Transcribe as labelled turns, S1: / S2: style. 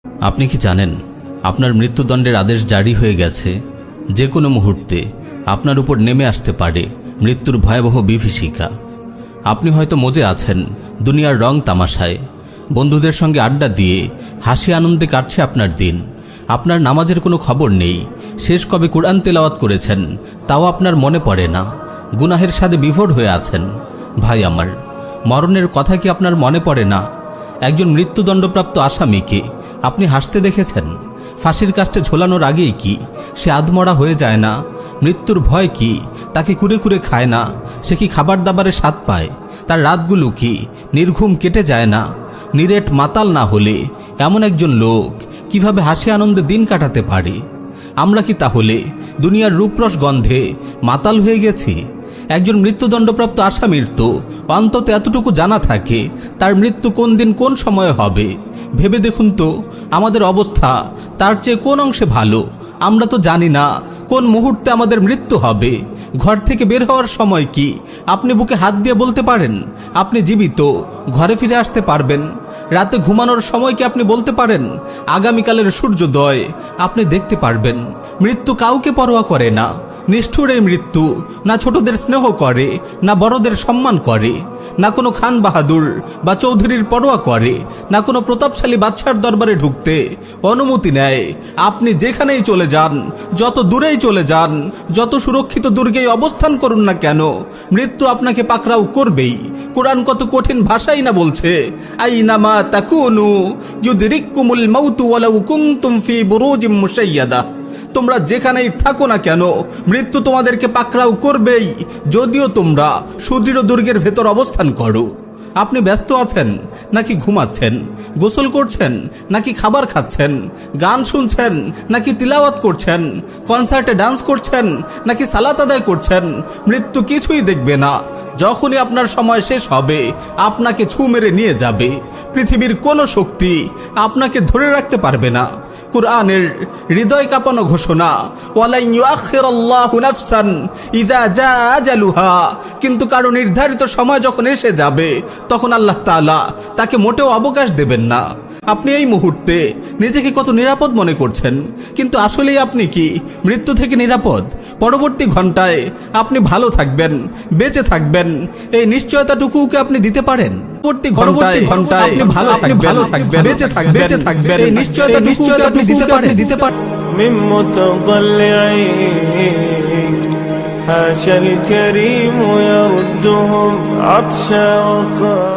S1: আপনি কি জানেন আপনার মৃত্যুদণ্ডের আদেশ জারি হয়ে গেছে? যে কোনো মুহূর্তে আপনার উপর নেমে আসতে পারে মৃত্যুর ভয়াবহ বিভীষিকা। আপনি হয়তো মজে আছেন দুনিয়ার রং তামাশায়, বন্ধুদের সঙ্গে আড্ডা দিয়ে হাসি আনন্দে কাটছে আপনার দিন। আপনার নামাজের কোনো খবর নেই, শেষ কবে কুরআন তেলাওয়াত করেছেন তাও আপনার মনে পড়ে না, গুনাহের স্বাদে বিভোর হয়ে আছেন। ভাই আমার, মরণের কথা কি আপনার মনে পড়ে না? একজন মৃত্যুদণ্ডপ্রাপ্ত আসামিকে আপনি হাসতে দেখেছেন? ফাঁসির কাস্টে ঝোলানোর আগেই কি সে আধমরা হয়ে যায় না? মৃত্যুর ভয় কি তাকে কুরে কুরে খায় না? সে কি খাবার দাবারে স্বাদ পায়? তার রাতগুলো কি নির্ঘুম কেটে যায় না? নিরেট মাতাল না হলে এমন একজন লোক কিভাবে হাসি আনন্দে দিন কাটাতে পারে? আমরা কি তাহলে দুনিয়ার রূপরস গন্ধে মাতাল হয়ে গেছি? একজন মৃত্যুদণ্ডপ্রাপ্ত আসামির তো অন্তত এতটুকু জানা থাকে তার মৃত্যু কোন দিন কোন সময়ে হবে। ভেবে দেখুন তো আমাদের অবস্থা তার চেয়ে কোন অংশে ভালো? আমরা তো জানি না কোন মুহূর্তে আমাদের মৃত্যু হবে। ঘর থেকে বের হওয়ার সময় কি আপনি বুকে হাত দিয়ে বলতে পারেন আপনি জীবিত, ঘরে ফিরে আসতে পারবেন? রাতে ঘুমানোর সময় কি আপনি বলতে পারেন আগামীকালের সূর্যোদয় আপনি দেখতে পারবেন? মৃত্যু কাউকে পরোয়া করে না। নিষ্ঠুর এই মৃত্যু না ছোটদের স্নেহ করে, না বড়দের সম্মান করে, না কোনো খান বাহাদুর বা চৌধুরীর পরোয়া করে, না কোনো প্রতাপশালী বাদশার দরবারে ঢুকতে অনুমতি নেয়। আপনি যেখানেই চলে যান, যত দূরেই চলে যান, যত সুরক্ষিত দুর্গেই অবস্থান করুন না কেন, মৃত্যু আপনাকে পাকড়াও করবেই। কোরআন কত কঠিন ভাষাই না বলছে, আইনামা তাকুনু ইউদরিকুমুল মাউতু ওয়ালাউ কুনতুম ফি বুরুজিম মুশাইয়াদা। তোমরা যেখানেই থাকো না কেন মৃত্যু তোমাদেরকে পাকড়াও করবেই, যদিও তোমরা সুদৃঢ় দুর্গের ভেতর অবস্থান করো। আপনি ব্যস্ত আছেন নাকি ঘুমাচ্ছেন? গোসল করছেন নাকি খাবার খাচ্ছেন? গান শুনছেন নাকি তিলাওয়াত করছেন? কনসার্টে ডান্স করছেন নাকি সালাত আদায় করছেন? মৃত্যু কিছুই দেখবে না। যখনই আপনার সময় শেষ হবে আপনাকে ছু মেরে নিয়ে যাবে। পৃথিবীর কোনো শক্তি আপনাকে ধরে রাখতে পারবে না। কুরআনের হৃদয় কাঁপানো ঘোষণা, ওয়ালাই ইউআখিরুল্লাহু নাফসান ইযা জাআ আজালুহা। কিন্তু কারো নির্ধারিত সময় যখন এসে যাবে তখন আল্লাহ তাআলা তাকে মোটেও অবকাশ দেবেন না। আপনি এই মুহূর্তে নিজেকে কত নিরাপদ মনে করছেন, কিন্তু আসলেই আপনি কি মৃত্যু থেকে নিরাপদ? পরবর্তী ঘন্টায় আপনি ভালো থাকবেন, বেঁচে থাকবেন, এই নিশ্চয়তাটুকুকে আপনি দিতে পারেন? পরবর্তী ঘন্টায় আপনি ভালো থাকবেন, বেঁচে থাকবেন, এই নিশ্চয়তা আপনি দিতে পারেন।
S2: من متضلعين حاشا الكريم يردهم عطشا وقا